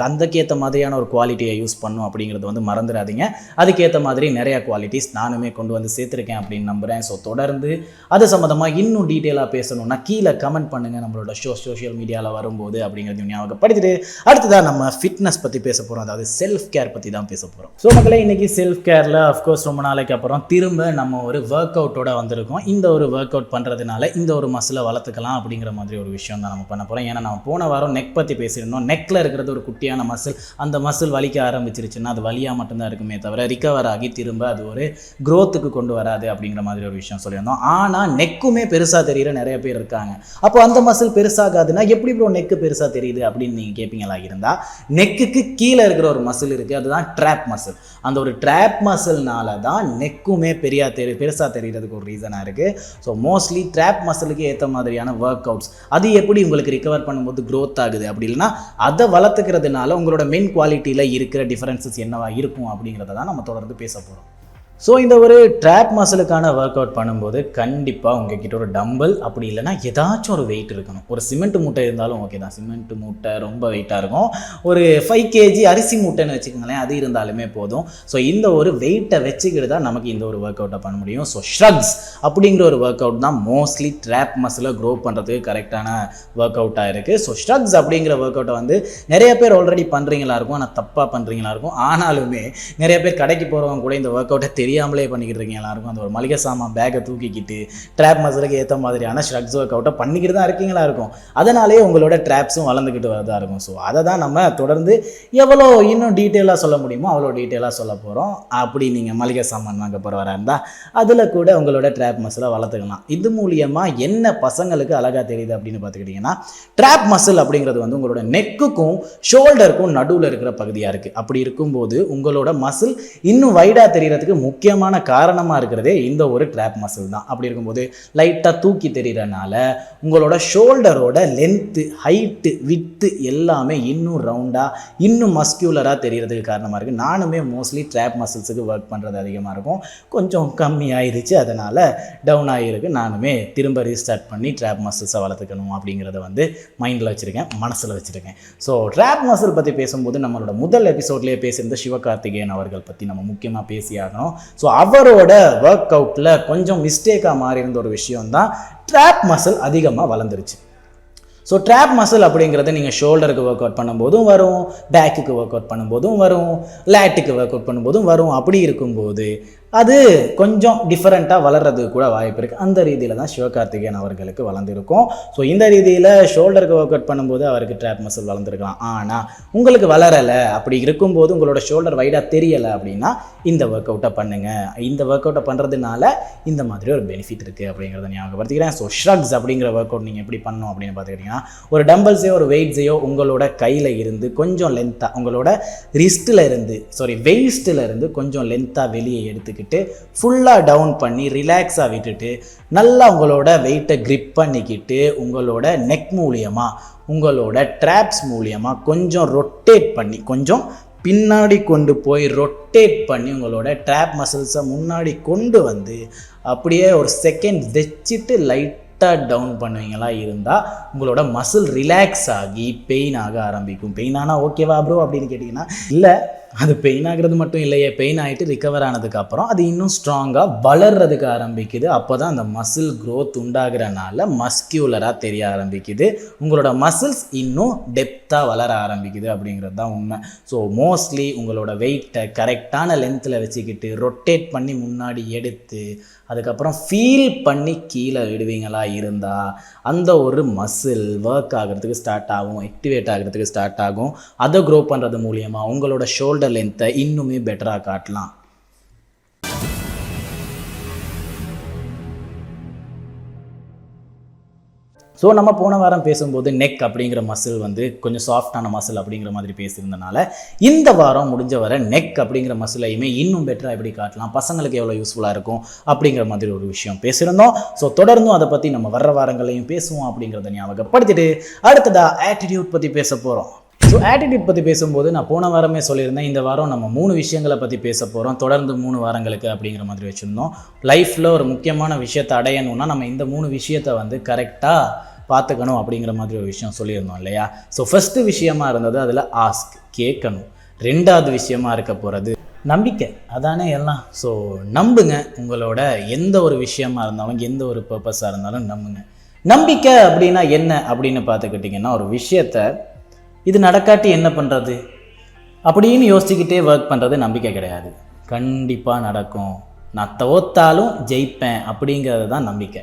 S1: அதுக்கேற்ற மாதிரியான ஒரு குவாலிட்டியை யூஸ் பண்ணும் அப்படிங்கிறது வந்து மறந்துடாதீங்க. அதுக்கேற்ற மாதிரி நிறையா குவாலிட்டிஸ் நானுமே கொண்டு வந்து சேர்த்துருக்கேன் அப்படின்னு நம்புகிறேன். ஸோ தொடர்ந்து அது சம்மந்தமாக இன்னும் டீட்டெயிலாக பேசணும்னா கீழே கமெண்ட் பண்ணுங்கள் நம்மளோட சோஷியல் மீடியாவில் வரும்போது அப்படிங்கிறது படிச்சுட்டு அடுத்ததான் நம்ம ஃபிட்னஸ் பற்றி பேச போகிறோம். அதாவது செல்ஃப் கேர் பற்றி தான் பேச போகிறோம். ஸோ மக்களே இன்னைக்கு செல்ஃப் கேரில் அஃப்கோர்ஸ் ரொம்ப நாளைக்கு அப்புறம் திரும்ப நம்ம ஒரு ஒர்க் அவுட்டோட வந்திருக்கோம். இந்த ஒரு ஒர்க் அவுட் பண்ணுறதுனால இந்த ஒரு மசிலை வளர்த்துக்கலாம் அப்படிங்கிற மாதிரி ஒரு விஷயம் தான் நம்ம பண்ண போகிறோம். ஏன்னா நம்ம போன வாரம் நெக் பற்றி பேசியிருந்தோம். நெக்கில் இருக்கிறது ஒரு குட்டியான மசில். அந்த மசில் வலிக்க ஆரம்பிச்சிருச்சுன்னா அது வலியாக மட்டும்தான் இருக்குமே தவிர ரிகவர் ஆகி திரும்ப அது ஒரு க்ரோத்துக்கு கொண்டு வராது அப்படிங்கிற மாதிரி ஒரு விஷயம் சொல்லியிருந்தோம். ஆனால் நெக்குமே பெருசாக தெரிகிற நிறைய பேர் இருக்காங்க. அப்போ அந்த மசில் பெருசாகாதுன்னா எப்படி ப்ரோ நெக்கு பெருசாக தெரியுது அப்படின்னு நீங்கள் கேட்பீங்களா இருந்தால், நெக்குக்கு கீழே இருக்கிற ஒரு மசில் இருக்குது, அதுதான் ட்ராப் மசில். அந்த ஒரு ட்ராப் மசில்னால தான் நெக்குமே பெருசாக தெரிகிறதுக்கு ஒரு ரீசனாக இருக்குது. ஸோ மோஸ்ட்லி ட்ராப் மசிலுக்கு ஏற்ற மாதிரியான ஒர்க் அவுட்ஸ் அது எப்படி உங்களுக்கு ரிகவர் பண்ணும்போது க்ரோத் ஆகுது அப்படி இல்லைன்னா அதை வளர்த்துக்கிறதுனால உங்களோட மெயின் குவாலிட்டியில் இருக்கிற டிஃபரன்சஸ் என்னவா இருக்கும் அப்படிங்கிறத தான் நம்ம தொடர்ந்து பேச போகிறோம். ஸோ இந்த ஒரு ட்ராப் மசிலுக்கான ஒர்க் அவுட் பண்ணும்போது கண்டிப்பாக உங்ககிட்ட ஒரு டம்பல் அப்படி இல்லைனா ஏதாச்சும் ஒரு வெயிட் இருக்கணும். ஒரு சிமெண்ட் மூட்டை இருந்தாலும் ஓகே தான். சிமெண்ட் மூட்டை ரொம்ப வெயிட்டாக இருக்கும். ஒரு 5 kg அரிசி மூட்டைன்னு வச்சுக்கோங்களேன், அது இருந்தாலுமே போதும். ஸோ இந்த ஒரு வெயிட்டை வச்சுக்கிட்டு தான் நமக்கு இந்த ஒரு ஒர்க் அவுட்டை பண்ண முடியும். ஸோ ஷ்ரக்ஸ் அப்படிங்கிற ஒரு ஒர்க் அவுட் தான் மோஸ்ட்லி ட்ராப் மசிலை க்ரோ பண்ணுறதுக்கு கரெக்டான ஒர்க் அவுட்டாக இருக்குது. ஸோ ஷ்ரக்ஸ் அப்படிங்கிற ஒர்க் அவுட்டை வந்து நிறைய பேர் ஆல்ரெடி பண்ணுறீங்களா இருக்கும், ஆனால் தப்பாக பண்ணுறீங்களா இருக்கும். ஆனாலுமே நிறைய பேர் கடைக்கு போகிறவங்க கூட இந்த ஒர்க் அவுட்டை தெரியாமலே பண்ணிக்கிட்டு இருக்கீங்க எல்லாருக்கும். அந்த ஒரு மளிகை சாமான் பேக்கை தூக்கிக்கிட்டு ட்ராப் மசிலுக்கு ஏற்ற மாதிரியான ஷ்ரக்ஸ் ஒர்க் அவுட்டை பண்ணிக்கிட்டு தான் இருக்கீங்களா இருக்கும். அதனாலேயே உங்களோட ட்ராப்ஸும் வளர்ந்துக்கிட்டு வரதா இருக்கும். ஸோ அதை தான் நம்ம தொடர்ந்து எவ்வளோ இன்னும் டீட்டெயிலாக சொல்ல முடியுமோ அவ்வளோ டீட்டெயிலாக சொல்ல போகிறோம். அப்படி நீங்கள் மளிகை சாமான் வாங்க போகிறவராக இருந்தால் அதில் கூட உங்களோட ட்ராப் மசிலை வளர்த்துக்கலாம். இது மூலியமாக என்ன பசங்களுக்கு அழகாக தெரியுது அப்படின்னு பார்த்துக்கிட்டிங்கன்னா, ட்ராப் மசில் அப்படிங்கிறது வந்து உங்களோட நெக்குக்கும் ஷோல்டருக்கும் நடுவில் இருக்கிற பகுதியாக இருக்குது. அப்படி இருக்கும்போது உங்களோட மசில் இன்னும் வைடாக தெரிகிறதுக்கு முக்கியமான காரணமாக இருக்கிறதே இந்த ஒரு ட்ராப் மசில் தான். அப்படி இருக்கும்போது லைட்டாக தூக்கி தெரிகிறனால உங்களோட ஷோல்டரோட லென்த்து, ஹைட்டு, வித்து எல்லாமே இன்னும் ரவுண்டாக இன்னும் மஸ்குலராக தெரிகிறதுக்கு காரணமாக இருக்குது. நானுமே மோஸ்ட்லி ட்ராப் மசில்ஸுக்கு ஒர்க் பண்ணுறது அதிகமாக இருக்கும். கொஞ்சம் கம்மியாயிருச்சு, அதனால் டவுன் ஆகிருக்கு. நானுமே திரும்ப ரீஸ்டார்ட் பண்ணி ட்ராப் மசில்ஸை வளர்த்துக்கணும் அப்படிங்கிறத வந்து மைண்டில் வச்சுருக்கேன், மனசில் வச்சுருக்கேன். ஸோ ட்ராப் மசில் பற்றி பேசும்போது நம்மளோட முதல் எபிசோட்லேயே பேசியிருந்த சிவகார்த்திகேயன் அவர்கள் பற்றி நம்ம முக்கியமாக பேசியாகணும். ஸோ அவரோட ஒர்க் அவுட்டில் கொஞ்சம் மிஸ்டேக்காக மாறி இருந்த ஒரு விஷயம் தான் ட்ராப் மசில் அதிகமாக வளர்ந்துருச்சு. ஸோ ட்ராப் மசில் அப்படிங்கிறது நீங்கள் ஷோல்டருக்கு ஒர்க் அவுட் பண்ணும்போதும் வரும், பேக்குக்கு ஒர்க் அவுட் பண்ணும்போதும் வரும், லேட்டுக்கு ஒர்க் அவுட் பண்ணும்போதும் வரும். அப்படி இருக்கும்போது அது கொஞ்சம் டிஃப்ரெண்ட்டாக வளர்றது கூட வாய்ப்பு இருக்குது. அந்த ரீதியில் தான் சிவகார்த்திகேயன் அவர்களுக்கு வளர்ந்துருக்கும். ஸோ இந்த ரீதியில் ஷோல்டருக்கு ஒர்க் அவுட் பண்ணும்போது அவருக்கு ட்ராப் மசில் வளர்ந்துருக்கலாம். ஆனால் உங்களுக்கு வளரலை, அப்படி இருக்கும்போது உங்களோட ஷோல்டர் வைடாக தெரியலை அப்படின்னா இந்த ஒர்க் அவுட்டை பண்ணுங்கள். இந்த ஒர்க் அவுட்டை பண்ணுறதுனால இந்த மாதிரி ஒரு பெனிஃபிட் இருக்குது அப்படிங்கிறத ஞாபகப்படுத்திக்கிறேன். ஸோ ஷ்ரக்ஸ் அப்படிங்கிற ஒர்க் அவுட் நீங்கள் எப்படி பண்ணணும் அப்படின்னு பார்த்துக்கிட்டிங்கன்னா, ஒரு டம்பல்ஸையோ ஒரு வெயிட்ஸையோ உங்களோட கையில் இருந்து கொஞ்சம் லென்த்தாக, உங்களோட ரிஸ்ட்டில் இருந்து வெயிஸ்ட்டில் இருந்து கொஞ்சம் லென்த்தாக வெளியே எடுத்துக்கிட்டு ஃபுல்லாக டவுன் பண்ணி ரிலாக்ஸாக விட்டுட்டு நல்லா உங்களோட வெயிட்டை கிரிப் பண்ணிக்கிட்டு உங்களோட நெக் மூலியமாக, உங்களோட ட்ராப்ஸ் மூலியமாக கொஞ்சம் ரொட்டேட் பண்ணி, கொஞ்சம் பின்னாடி கொண்டு போய் ரொட்டேட் பண்ணி உங்களோட ட்ராப் மசில்ஸை முன்னாடி கொண்டு வந்து அப்படியே ஒரு செகண்ட் வச்சுட்டு லைட் லைட்டாக டவுன் பண்ணுவீங்களா இருந்தால் உங்களோட மசில் ரிலாக்ஸ் ஆகி பெயின் ஆக ஆரம்பிக்கும். பெயின் ஆனால் ஓகேவா ப்ரோ அப்படின்னு கேட்டிங்கன்னா, இல்லை, அது பெயின் ஆகிறது மட்டும் இல்லையே, பெயின் ஆகிட்டு ரிகவர் ஆனதுக்கப்புறம் அது இன்னும் ஸ்ட்ராங்காக வளர்றதுக்கு ஆரம்பிக்குது. அப்போ தான் அந்த மசில் க்ரோத் உண்டாகிறனால மஸ்கியூலராக தெரிய ஆரம்பிக்குது. உங்களோட மசில்ஸ் இன்னும் டெப்த்தாக வளர ஆரம்பிக்குது அப்படிங்கிறது தான் உண்மை. ஸோ மோஸ்ட்லி உங்களோட வெயிட்டை கரெக்டான லென்த்தில் வச்சுக்கிட்டு ரொட்டேட் பண்ணி முன்னாடி எடுத்து அதுக்கப்புறம் ஃபீல் பண்ணி கீழே விடுவீங்களா இருந்தால் அந்த ஒரு மசில் ஒர்க் ஆகிறதுக்கு ஸ்டார்ட் ஆகும், ஆக்டிவேட் ஆகிறதுக்கு ஸ்டார்ட் ஆகும். அதை க்ரோ பண்ணுறது மூலியமாக உங்களோட ஷோல்டர் லென்த்தை இன்னுமே பெட்டராக காட்டலாம். ஸோ நம்ம போன வாரம் பேசும்போது நெக் அப்படிங்கிற மசில் வந்து கொஞ்சம் சாஃப்டான மசில் அப்படிங்கிற மாதிரி பேசியிருந்தனால இந்த வாரம் முடிஞ்ச வர நெக் அப்படிங்கிற மசிலையுமே இன்னும் பெட்டராக எப்படி காட்டலாம், பசங்களுக்கு எவ்வளோ யூஸ்ஃபுல்லாக இருக்கும் அப்படிங்கிற மாதிரி ஒரு விஷயம் பேசியிருந்தோம். ஸோ தொடர்ந்தும் அதை பற்றி நம்ம வர்ற வாரங்களையும் பேசுவோம் அப்படிங்கிறத ஞாபகப்படுத்திட்டு அடுத்ததாக ஆட்டிடியூட் பற்றி பேச போகிறோம். ஸோ ஆட்டிடியூட் பற்றி பேசும்போது நான் போன வாரமே சொல்லியிருந்தேன், இந்த வாரம் நம்ம 3 விஷயங்களை பற்றி பேச போகிறோம், தொடர்ந்து 3 வாரங்களுக்கு அப்படிங்கிற மாதிரி வச்சுருந்தோம். லைஃப்பில் ஒரு முக்கியமான விஷயத்தை அடையணும்னா நம்ம இந்த 3 விஷயத்தை வந்து கரெக்டாக பார்த்துக்கணும் அப்படிங்கிற மாதிரி ஒரு விஷயம் சொல்லியிருந்தோம் இல்லையா. ஸோ ஃபஸ்ட்டு விஷயமா இருந்தது அதில் ஆஸ்க், கேட்கணும். 2வது விஷயமா இருக்க போகிறது நம்பிக்கை. அதானே எல்லாம். ஸோ நம்புங்க, உங்களோட எந்த ஒரு விஷயமா இருந்தாலும் எந்த ஒரு பர்பஸாக இருந்தாலும் நம்புங்க. நம்பிக்கை அப்படின்னா என்ன அப்படின்னு பார்த்துக்கிட்டிங்கன்னா, ஒரு விஷயத்தை இது நடக்காட்டி என்ன பண்ணுறது அப்படின்னு யோசிச்சுக்கிட்டே ஒர்க் பண்ணுறது நம்பிக்கை கிடையாது. கண்டிப்பாக நடக்கும், நான் தோத்தாலும் ஜெயிப்பேன் அப்படிங்கிறது தான் நம்பிக்கை.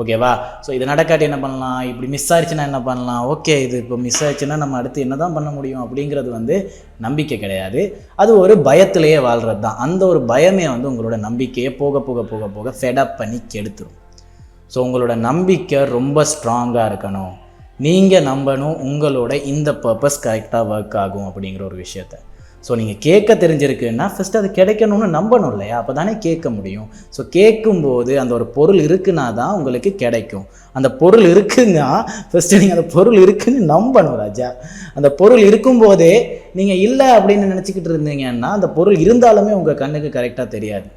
S1: ஓகேவா? ஸோ இது நடக்காட்டி என்ன பண்ணலாம், இப்படி மிஸ் ஆயிடுச்சுன்னா என்ன பண்ணலாம், ஓகே இது இப்போ மிஸ் ஆயிடுச்சுன்னா நம்ம அடுத்து என்ன தான் பண்ண முடியும் அப்படிங்கிறது வந்து நம்பிக்கை கிடையாது. அது ஒரு பயத்திலேயே வாழ்கிறது தான். அந்த ஒரு பயமே வந்து உங்களோட நம்பிக்கையை போக போக போக போக ஃபெடப் பண்ணி கெடுத்துரும். ஸோ உங்களோட நம்பிக்கை ரொம்ப ஸ்ட்ராங்காக இருக்கணும். நீங்கள் நம்பணும் உங்களோட இந்த பர்பஸ் கரெக்டாக ஒர்க் ஆகும் அப்படிங்கிற ஒரு விஷயத்த. ஸோ நீங்கள் கேட்க தெரிஞ்சிருக்குன்னா ஃபஸ்ட்டு அது கிடைக்கணும்னு நம்பணும் இல்லையா, அப்போ தானே கேட்க முடியும். ஸோ கேட்கும்போது அந்த ஒரு பொருள் இருக்குன்னா தான் உங்களுக்கு கிடைக்கும். அந்த பொருள் இருக்குன்னா ஃபஸ்ட்டு நீங்கள் அந்த பொருள் இருக்குன்னு நம்பணும் ராஜா. அந்த பொருள் இருக்கும்போதே நீங்கள் இல்லை அப்படின்னு நினச்சிக்கிட்டு இருந்தீங்கன்னா அந்த பொருள் இருந்தாலுமே உங்கள் கண்ணுக்கு கரெக்டாக தெரியாது.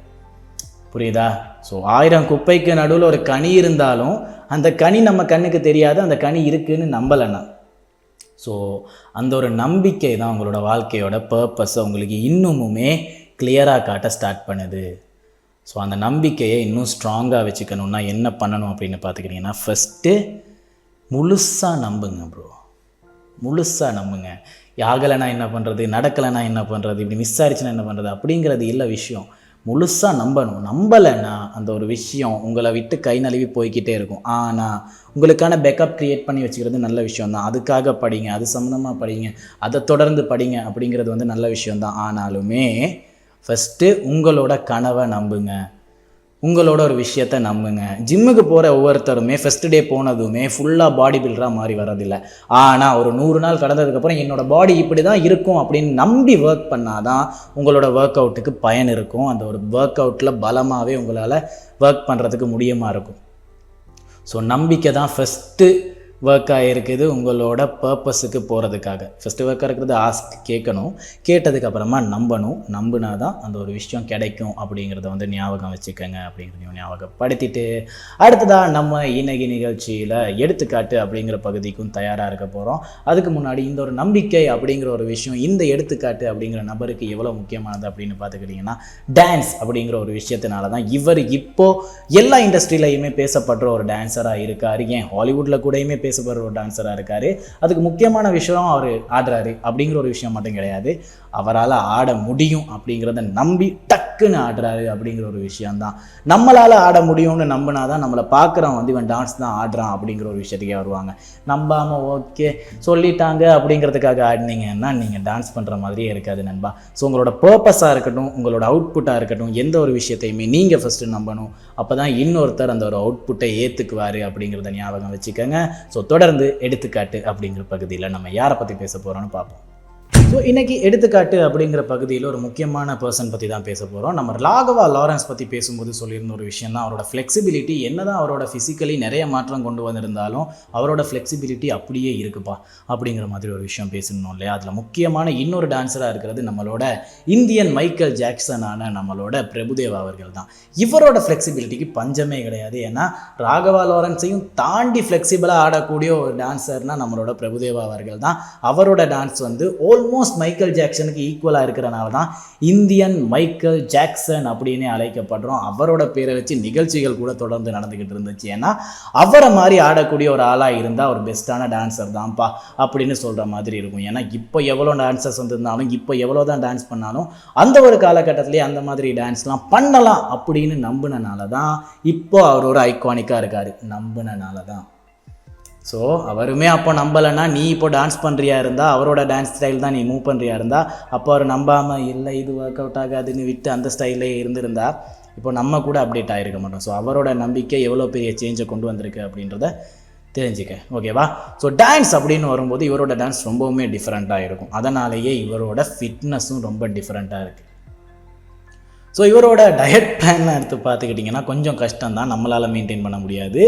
S1: புரியுதா? ஸோ 1000 குப்பைக்கு நடுவில் ஒரு கனி இருந்தாலும் அந்த கனி நம்ம கண்ணுக்கு தெரியாது, அந்த கனி இருக்குன்னு நம்பலைன்னா. ஸோ அந்த ஒரு நம்பிக்கை தான் உங்களோட வாழ்க்கையோட பர்பஸை உங்களுக்கு இன்னுமுமே கிளியராக காட்ட ஸ்டார்ட் பண்ணுது. ஸோ அந்த நம்பிக்கையை இன்னும் ஸ்ட்ராங்காக வச்சுக்கணுன்னா என்ன பண்ணணும் அப்படின்னு பார்த்துக்கிட்டிங்கன்னா, ஃபஸ்ட்டு முழுசாக நம்புங்க ப்ரோ. முழுசாக நம்புங்க. ஆகலைன்னா என்ன பண்ணுறது, நடக்கலைன்னா என்ன பண்ணுறது, இப்படி மிஸ் ஆயிடுச்சுன்னா என்ன பண்ணுறது அப்படிங்கிறது இல்லை விஷயம். முழுசாக நம்பணும். நம்பலைன்னா அந்த ஒரு விஷயம் உங்களை விட்டு கை நழுவி போய்கிட்டே இருக்கும். ஆனால் உங்களுக்கான பேக்கப் க்ரியேட் பண்ணி வச்சுக்கிறது நல்ல விஷயந்தான். அதுக்காக படிங்க, அது சம்மந்தமாக படிங்க, அதை தொடர்ந்து படிங்க அப்படிங்கிறது வந்து நல்ல விஷயந்தான். ஆனாலுமே ஃபஸ்ட்டு உங்களோட கனவை நம்புங்க, உங்களோட ஒரு விஷயத்தை நம்புங்க. ஜிம்முக்கு போகிற ஒவ்வொருத்தருமே ஃபஸ்ட் டே போனதுமே ஃபுல்லாக பாடி பில்டராக மாறி வரதில்லை. ஆனால் ஒரு 100 நாள் கடந்ததுக்கப்புறம் என்னோடய பாடி இப்படி தான் இருக்கும் அப்படின்னு நம்பி ஒர்க் பண்ணால் தான் உங்களோட ஒர்க் அவுட்டுக்கு பயன் இருக்கும். அந்த ஒரு ஒர்க் அவுட்டில் பலமாகவே உங்களால் ஒர்க் பண்ணுறதுக்கு முடியுமா இருக்கும். ஸோ நம்பிக்கை தான் ஃபஸ்ட்டு ஒர்க் ஆகிருக்குது உங்களோட பர்பஸுக்கு போகிறதுக்காக. ஃபஸ்ட்டு ஒர்க்காக இருக்கிறது ஆஸ்க், கேட்கணும். கேட்டதுக்கப்புறமா நம்பணும். நம்பினா தான் அந்த ஒரு விஷயம் கிடைக்கும் அப்படிங்கிறத வந்து ஞாபகம் வச்சுக்கோங்க அப்படிங்கிறதையும் ஞாபகப்படுத்திட்டு அடுத்ததாக நம்ம இன்னைக்கு நிகழ்ச்சியில் எடுத்துக்காட்டு அப்படிங்கிற பகுதிக்கும் தயாராக இருக்க போகிறோம். அதுக்கு முன்னாடி இந்த ஒரு நம்பிக்கை அப்படிங்கிற ஒரு விஷயம் இந்த எடுத்துக்காட்டு அப்படிங்கிற நபருக்கு எவ்வளோ முக்கியமானது அப்படின்னு பார்த்துக்கிட்டிங்கன்னா, டான்ஸ் அப்படிங்கிற ஒரு விஷயத்தினால தான் இவர் இப்போது எல்லா இண்டஸ்ட்ரியிலையுமே பேசப்படுற ஒரு டான்ஸராக இருக்கார். ஏன் ஹாலிவுட்டில் கூடயுமே பேசப்படுற ஒரு டான்ஸராக இருக்கார். அதுக்கு முக்கியமான விஷயம் அவர் ஆடுறாரு அப்படிங்கிற ஒரு விஷயம் மட்டும் கிடையாது, அவரால் ஆட முடியும் அப்படிங்கிறத நம்பி டக்குன்னு ஆடுறாரு அப்படிங்கிற ஒரு விஷயந்தான். நம்மளால் ஆட முடியும்னு நம்பினா தான் நம்மளை பார்க்குறவன் வந்து இவன் டான்ஸ் தான் ஆடுறான் அப்படிங்கிற ஒரு விஷயத்துக்கே வருவாங்க. நம்பாமல் ஓகே சொல்லிட்டாங்க அப்படிங்கிறதுக்காக ஆடினீங்கன்னா நீங்கள் டான்ஸ் பண்ணுற மாதிரியே இருக்காது நண்பா. ஸோ உங்களோட பர்பஸாக இருக்கட்டும், உங்களோட அவுட்புட்டாக இருக்கட்டும், எந்த ஒரு விஷயத்தையுமே நீங்கள் ஃபஸ்ட்டு நம்பணும். அப்போ தான் இன்னொருத்தர் அந்த ஒரு அவுட்புட்டை ஏற்றுக்குவார் அப்படிங்கிறத ஞாபகம் வச்சுக்கோங்க. ஸோ தொடர்ந்து எடுத்துக்காட்டு அப்படிங்கிற பகுதியில் நம்ம யாரை பற்றி பேச போகிறோன்னு பார்ப்போம். ஸோ இன்றைக்கி எடுத்துக்காட்டு அப்படிங்கிற பகுதியில் ஒரு முக்கியமான பர்சன் பற்றி தான் பேச போகிறோம். நம்ம ராகவா லாரன்ஸ் பற்றி பேசும்போது சொல்லியிருந்த ஒரு விஷயம் தான் அவரோட ஃப்ளெக்சிபிலிட்டி. என்ன தான் அவரோட ஃபிசிக்கலி நிறைய மாற்றம் கொண்டு வந்திருந்தாலும் அவரோட ஃப்ளெக்சிபிலிட்டி அப்படியே இருக்குப்பா அப்படிங்கிற மாதிரி ஒரு விஷயம் பேசணும் இல்லையா. அதில் முக்கியமான இன்னொரு டான்ஸராக இருக்கிறது நம்மளோட இந்தியன் மைக்கேல் ஜாக்சனான நம்மளோட பிரபுதேவா அவர்கள் தான். இவரோட ஃப்ளெக்சிபிலிட்டிக்கு பஞ்சமே கிடையாது. ஏன்னா ராகவா லாரன்ஸையும் தாண்டி ஃப்ளெக்சிபிளாக ஆடக்கூடிய ஒரு டான்ஸர்னால் நம்மளோட பிரபுதேவா அவர்கள் தான். அவரோட டான்ஸ் வந்து ஆல்மோஸ்ட் மைக்கேல் ஜாக்சனுக்கு ஈக்குவலாக இருக்கிறனால தான் இந்தியன் மைக்கேல் ஜாக்சன் அப்படின்னே அழைக்கப்படுறோம். அவரோட பேரை வச்சு நிகழ்ச்சிகள் கூட தொடர்ந்து நடந்துக்கிட்டு இருந்துச்சு. ஏன்னா அவரை மாதிரி ஆடக்கூடிய ஒரு ஆளாக இருந்தால் ஒரு பெஸ்ட்டான டான்ஸர் தான்ப்பா அப்படின்னு சொல்கிற மாதிரி இருக்கும். ஏன்னா இப்போ எவ்வளோ டான்ஸர்ஸ் வந்திருந்தாலும் இப்போ எவ்வளோ தான் டான்ஸ் பண்ணாலும் அந்த ஒரு காலகட்டத்திலே அந்த மாதிரி டான்ஸ்லாம் பண்ணலாம் அப்படின்னு நம்பினனால தான் இப்போ அவர் ஒரு ஐகானிக்காக இருக்கார். நம்பினனால தான். ஸோ அவருமே அப்போ நம்பலைன்னா நீ இப்போ டான்ஸ் பண்ணுறியா இருந்தால் அவரோட டான்ஸ் ஸ்டைல் தான் நீ மூவ் பண்ணுறியா இருந்தால் அப்போ அவர் நம்பாமல் இல்லை இது ஒர்க் அவுட் ஆகாதுன்னு விட்டு அந்த ஸ்டைலே இருந்திருந்தா இப்போ நம்ம கூட அப்டேட் ஆகிருக்க மாட்டோம். ஸோ அவரோட நம்பிக்கை எவ்வளோ பெரிய சேஞ்சை கொண்டு வந்திருக்கு அப்படின்றத தெரிஞ்சுக்க. ஓகேவா. ஸோ டான்ஸ் அப்படின்னு வரும்போது இவரோட டான்ஸ் ரொம்பவுமே டிஃப்ரெண்ட்டாக இருக்கும். அதனாலேயே இவரோட ஃபிட்னஸும் ரொம்ப டிஃப்ரெண்ட்டாக இருக்குது. ஸோ இவரோட டயட் பிளான்லாம் எடுத்து பார்த்துக்கிட்டிங்கன்னா கொஞ்சம் கஷ்டம் தான், நம்மளால் மெயின்டைன் பண்ண முடியாது.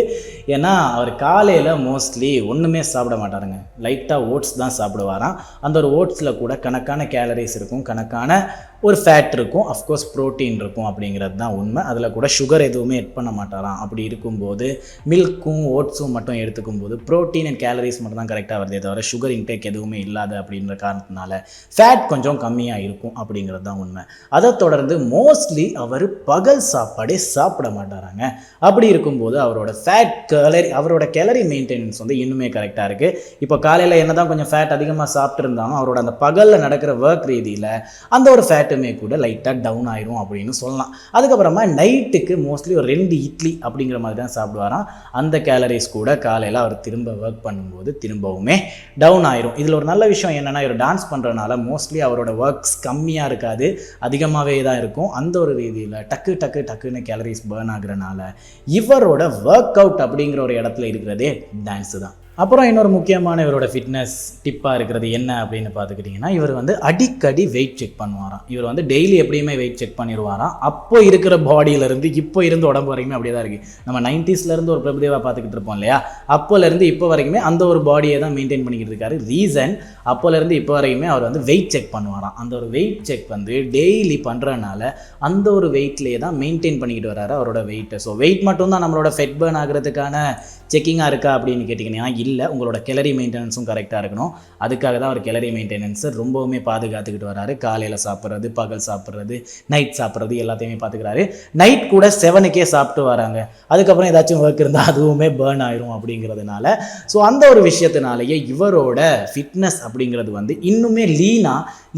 S1: ஏன்னா அவர் காலையில் மோஸ்ட்லி ஒன்றுமே சாப்பிட மாட்டாருங்க. லைட்டாக ஓட்ஸ் தான் சாப்பிடுவாராம். அந்த ஒரு ஓட்ஸில் கூட கணக்கான கேலரிஸ் இருக்கும், கணக்கான ஒரு ஃபேட் இருக்கும், அஃப்கோர்ஸ் ப்ரோட்டீன் இருக்கும் அப்படிங்கிறது தான் உண்மை. அதில் கூட சுகர் எதுவுமே எட் பண்ண மாட்டாராம். அப்படி இருக்கும்போது மில்க்கும் ஓட்ஸும் மட்டும் எடுத்துக்கும்போது ப்ரோட்டீன் அண்ட் கேலரிஸ் மட்டும் தான் கரெக்டாக வருதே தவிர சுகர் இன்டேக் எதுவுமே இல்லாத அப்படின்ற காரணத்தினால ஃபேட் கொஞ்சம் கம்மியாக இருக்கும் அப்படிங்கிறது தான் உண்மை. அதை தொடர்ந்து மோஸ்ட்லி அவர் பகல் சாப்பாடே சாப்பிட மாட்டாராங்க. அப்படி இருக்கும்போது அவரோட கேலரி மெயின்டெனன்ஸ் வந்து இன்னுமே கரெக்டாக இருக்குது. இப்போ காலையில் என்ன தான் கொஞ்சம் ஃபேட் அதிகமாக சாப்பிட்ருந்தாலும் அவரோட அந்த பகலில் நடக்கிற ஒர்க் ரீதியில் அந்த ஒரு ஃபேட்டுமே கூட லைட்டாக டவுன் ஆயிரும் அப்படின்னு சொல்லலாம். அதுக்கப்புறமா நைட்டுக்கு மோஸ்ட்லி ஒரு 2 இட்லி அப்படிங்கிற மாதிரி தான் சாப்பிடுவாராம். அந்த கேலரிஸ் கூட காலையில் அவர் திரும்ப ஒர்க் பண்ணும்போது திரும்பவுமே டவுன் ஆயிரும். இதில் ஒரு நல்ல விஷயம் என்னென்னா இவர் டான்ஸ் பண்ணுறதுனால மோஸ்ட்லி அவரோட ஒர்க்ஸ் கம்மியாக இருக்காது, அதிகமாகவே தான் இருக்கும். அந்த ஒரு ரீதியில் டக்குன்னு கேலரிஸ் பர்ன் ஆகுறனால இவரோட ஒர்க் அவுட் அப்படிங்கிற ஒரு இடத்துல இருக்கிறதே டான்ஸு தான். அப்புறம் இன்னொரு முக்கியமான இவரோட ஃபிட்னஸ் டிப்பாக இருக்கிறது என்ன அப்படின்னு பார்த்துக்கிட்டிங்கன்னா இவர் வந்து அடிக்கடி வெயிட் செக் பண்ணுவாராம். இவர் வந்து டெய்லி எப்படியுமே வெயிட் செக் பண்ணிடுவாராம். அப்போ இருக்கிற பாடியிலேருந்து இப்போ இருந்து உடம்பு வரைக்குமே அப்படியே தான் இருக்குது. நம்ம 90ஸ்லேருந்து ஒரு பிரபுதேவா பார்த்துக்கிட்டு இருப்போம் இல்லையா, அப்போலேருந்து இப்போ வரைக்குமே அந்த ஒரு பாடியை தான் மெயின்டைன் பண்ணிக்கிட்டு இருக்காரு. ரீசன் அப்போலேருந்து இப்போ வரைக்குமே அவர் வந்து வெயிட் செக் பண்ணுவாராம். அந்த ஒரு வெயிட் செக் வந்து டெய்லி பண்ணுறதுனால அந்த ஒரு வெயிட்லேயே தான் மெயின்டைன் பண்ணிக்கிட்டு வராரு அவரோட வெயிட்டை. ஸோ வெயிட் மட்டும் தான் நம்மளோட ஃபெட் பர்ன் ஆகிறதுக்கான செக்கிங்காக இருக்கா அப்படின்னு கேட்டிங்கன்னா இல்லை, உங்களோட கேலரி மெயின்டெனன்ஸும் கரெக்டாக இருக்கணும். அதுக்காக தான் அவர் கேலரி மெயின்டெனன்ஸை ரொம்பவுமே பாதுகாத்துக்கிட்டு வராரு. காலையில் சாப்பிட்றது, பகல் சாப்பிட்றது, நைட் சாப்பிட்றது எல்லாத்தையுமே பார்த்துக்கிறாரு. நைட் கூட 7க்கே சாப்பிட்டு வராங்க. அதுக்கப்புறம் ஏதாச்சும் ஒர்க் இருந்தால் அதுவுமே பர்ன் ஆயிரும் அப்படிங்கிறதுனால ஸோ அந்த ஒரு விஷயத்தினாலேயே இவரோட ஃபிட்னஸ் அப்படிங்கிறது வந்து இன்னுமே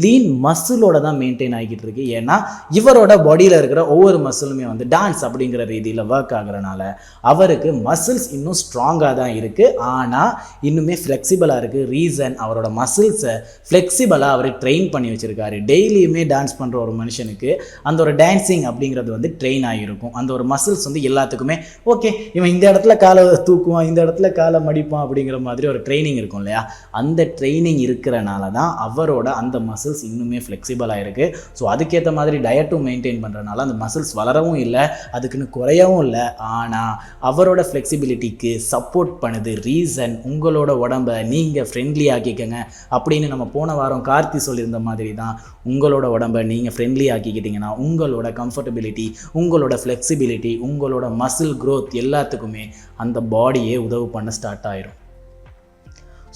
S1: லீன் மசிலோட தான் மெயின்டைன் ஆகிக்கிட்டு இருக்கு. ஏன்னா இவரோட பாடியில் இருக்கிற ஒவ்வொரு மசிலுமே வந்து டான்ஸ் அப்படிங்கிற ரீதியில் ஒர்க் ஆகுறனால அவருக்கு மசில்ஸ் இன்னும் ஸ்ட்ராங்காக தான் இருக்குது. ஆனால் இன்னுமே ஃப்ளெக்சிபிளாக இருக்குது. ரீசன் அவரோட மசில்ஸை ஃப்ளெக்சிபிளாக அவர் ட்ரெயின் பண்ணி வச்சுருக்காரு. டெய்லியுமே டான்ஸ் பண்ணுற ஒரு மனுஷனுக்கு அந்த ஒரு டான்ஸிங் அப்படிங்கிறது வந்து ட்ரெயின் ஆகிருக்கும். அந்த ஒரு மசில்ஸ் வந்து எல்லாத்துக்குமே ஓகே இவன் இந்த இடத்துல காலை தூக்குவான், இந்த இடத்துல காலை மடிப்பான் அப்படிங்கிற மாதிரி ஒரு ட்ரைனிங் இருக்கும் இல்லையா. அந்த ட்ரைனிங் இருக்கிறனால தான் அவரோட அந்த மசில்ஸ் இன்னுமே ஃப்ளெக்சிபிளாக இருக்குது. ஸோ அதுக்கேற்ற மாதிரி டயட்டும் மெயின்டைன் பண்ணுறதுனால அந்த மசில்ஸ் வளரவும் இல்லை, அதுக்குன்னு குறையவும் இல்லை. ஆனால் அவரோட ஃப்ளெக்சிபிலிட்டிக்கு சப்போர்ட் பண்ணுது. ரீசன் உங்களோட உடம்பை நீங்கள் ஃப்ரெண்ட்லி ஆக்கிக்கங்க அப்படின்னு நம்ம போன வாரம் கார்த்தி சொல்லியிருந்த மாதிரி தான். உங்களோட உடம்பை நீங்கள் ஃப்ரெண்ட்லி ஆக்கிக்கிட்டிங்கன்னா உங்களோட கம்ஃபர்டபிலிட்டி, உங்களோட ஃப்ளெக்சிபிலிட்டி, உங்களோட மசில் க்ரோத் எல்லாத்துக்குமே அந்த பாடியே உதவு பண்ண ஸ்டார்ட் ஆயிரும்.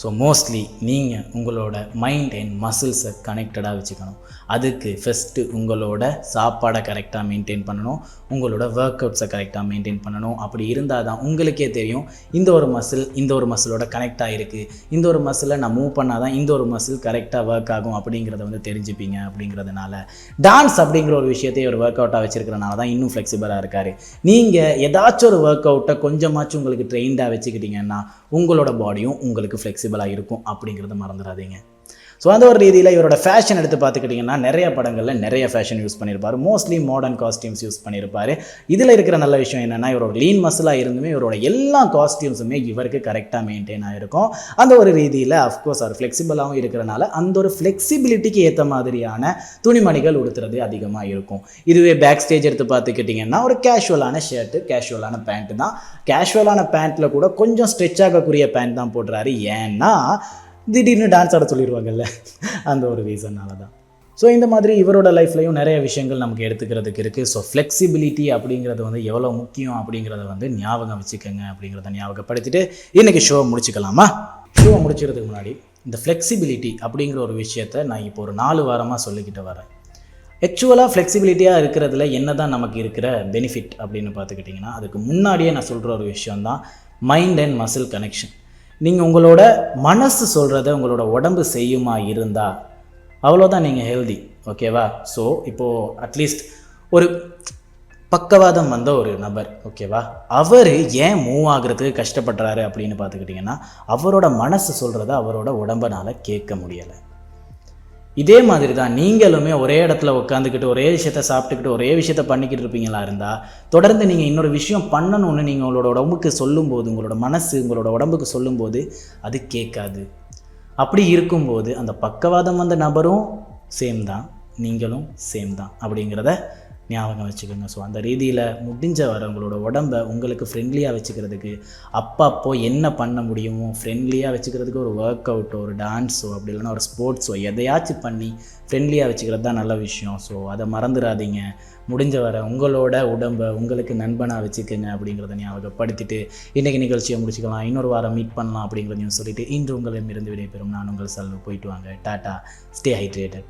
S1: ஸோ மோஸ்ட்லி நீங்கள் உங்களோட மைண்ட் அண்ட் மசில்ஸை கனெக்டடாக வச்சுக்கணும். அதுக்கு ஃபஸ்ட்டு உங்களோட சாப்பாடை கரெக்டாக மெயின்டைன் பண்ணணும், உங்களோட ஒர்க் அவுட்ஸை கரெக்டாக மெயின்டைன் பண்ணணும். அப்படி இருந்தால் தான் உங்களுக்கே தெரியும் இந்த ஒரு மசிலோட கனெக்ட் ஆகிருக்கு, இந்த ஒரு மசிலை நான் மூவ் பண்ணால் தான் இந்த ஒரு மசில் கரெக்டாக ஒர்க் ஆகும் அப்படிங்கிறத வந்து தெரிஞ்சுப்பீங்க. அப்படிங்கிறதுனால டான்ஸ் அப்படிங்கிற ஒரு விஷயத்தை ஒரு ஒர்க் அவுட்டாக வச்சுருக்கிறனால தான் இன்னும் ஃப்ளெக்சிபிளாக இருக்கார். நீங்கள் ஏதாச்சும் ஒரு ஒர்க் அவுட்டை கொஞ்சமாச்சும் உங்களுக்கு ட்ரெயின்டாக வச்சுக்கிட்டிங்கன்னா உங்களோட பாடியும் உங்களுக்கு ஃப்ளெக்சிபிளாக இருக்கும் அப்படிங்கிறத மறந்துடாதீங்க. ஸோ அந்த ஒரு ரீதியில் இவரோட ஃபேஷன் எடுத்து பார்த்துக்கிட்டிங்கன்னா நிறைய படங்களில் நிறைய ஃபேஷன் யூஸ் பண்ணியிருப்பார். மோஸ்ட்லி மாடர்ன் காஸ்டியூம்ஸ் யூஸ் பண்ணியிருப்பார். இதில் இருக்கிற நல்ல விஷயம் என்னென்னா இவரோட லீன் மசிலாக இருந்துமே இவரோட எல்லா காஸ்டியூம்ஸுமே இவருக்கு கரெக்டாக மெயின்டைன் ஆகிருக்கும். அந்த ஒரு ரீதியில் அஃப்கோர்ஸ் அவர் ஃப்ளெக்சிபிளாகவும் இருக்கிறனால அந்த ஒரு ஃப்ளெக்சிபிலிட்டிக்கு ஏற்ற மாதிரியான துணிமணிகள் உடுத்துறது அதிகமாக இருக்கும். இதுவே பேக் ஸ்டேஜ் எடுத்து பார்த்துக்கிட்டிங்கன்னா ஒரு கேஷுவலான ஷர்ட்டு, கேஷுவலான பேண்ட்டு தான். கேஷுவலான பேண்ட்டில் கூட கொஞ்சம் ஸ்ட்ரெச் ஆகக்கூடிய பேண்ட் தான் போடுறாரு. ஏன்னா திடீர்னு டான்ஸ் ஆட சொல்லிடுவாங்கல்ல, அந்த ஒரு ரீசன்னால தான். ஸோ இந்த மாதிரி இவரோட லைஃப்லையும் நிறைய விஷயங்கள் நமக்கு எடுத்துக்கிறதுக்கு இருக்குது. ஸோ ஃப்ளெக்சிபிலிட்டி அப்படிங்கிறது வந்து எவ்வளோ முக்கியம் அப்படிங்கிறத வந்து ஞாபகம் வச்சுக்கோங்க அப்படிங்கிறத ஞாபகப்படுத்திட்டு இன்றைக்கி ஷோ முடிச்சுக்கலாமா? ஷோ முடிச்சுக்கிறதுக்கு முன்னாடி இந்த ஃப்ளெக்சிபிலிட்டி அப்படிங்கிற ஒரு விஷயத்தை நான் இப்போ ஒரு 4 வாரமாக சொல்லிக்கிட்டு வரேன். ஆக்சுவலாக ஃப்ளெக்சிபிலிட்டியாக இருக்கிறதுல என்ன தான் நமக்கு இருக்கிற பெனிஃபிட் அப்படின்னு பார்த்துக்கிட்டிங்கன்னா அதுக்கு முன்னாடியே நான் சொல்கிற ஒரு விஷயம் தான் மைண்ட் அண்ட் மசில் கனெக்ஷன். நீங்கள் உங்களோட மனசு சொல்கிறத உங்களோட உடம்பு செய்யுமா இருந்தால் அவ்வளோதான் நீங்கள் ஹெல்தி. ஓகேவா? ஸோ இப்போது அட்லீஸ்ட் ஒரு பக்கவாதம் வந்த ஒரு நபர், ஓகேவா, அவர் ஏன் மூவ் ஆகுறதுக்கு கஷ்டப்படுறாரு அப்படின்னு பார்த்துக்கிட்டிங்கன்னா அவரோட மனசு சொல்கிறத அவரோட உடம்பனால் கேட்க முடியலை. இதே மாதிரி தான் நீங்களுமே ஒரே இடத்துல உட்காந்துக்கிட்டு ஒரே விஷயத்த சாப்பிட்டுக்கிட்டு ஒரே விஷயத்த பண்ணிக்கிட்டு இருப்பீங்களா இருந்தால் தொடர்ந்து நீங்கள் இன்னொரு விஷயம் பண்ணணும்னு நீங்கள் உங்களோட உடம்புக்கு சொல்லும்போது, உங்களோட மனசு உங்களோட உடம்புக்கு சொல்லும்போது அது கேட்காது. அப்படி இருக்கும்போது அந்த பக்கவாதம் வந்த நபரும் சேம் தான், நீங்களும் சேம் தான் அப்படிங்கிறத ஞாபகம் வச்சுக்கோங்க. ஸோ அந்த ரீதியில் முடிஞ்ச வர உங்களோட உடம்பை உங்களுக்கு ஃப்ரெண்ட்லியாக வச்சுக்கிறதுக்கு அப்பப்போ என்ன பண்ண முடியுமோ ஃப்ரெண்ட்லியாக வச்சுக்கிறதுக்கு ஒரு ஒர்க் அவுட்டோ, ஒரு டான்ஸோ, அப்படி இல்லைன்னா ஒரு ஸ்போர்ட்ஸோ எதையாச்சும் பண்ணி ஃப்ரெண்ட்லியாக வச்சுக்கிறது தான் நல்ல விஷயம். ஸோ அதை மறந்துடாதீங்க. முடிஞ்ச வர உங்களோட உடம்பை உங்களுக்கு நண்பனாக வச்சுக்கோங்க அப்படிங்கிறத ஞாபகப்படுத்திட்டு இன்றைக்கி நிகழ்ச்சியை முடிச்சுக்கலாம். இன்னொரு வாரம் மீட் பண்ணலாம் அப்படிங்கிறதையும் சொல்லிவிட்டு இன்று உங்களிடமிருந்து விடைபெறும் நான் உங்கள் செல்வம். போயிட்டு வாங்க. டாட்டா. Stay hydrated.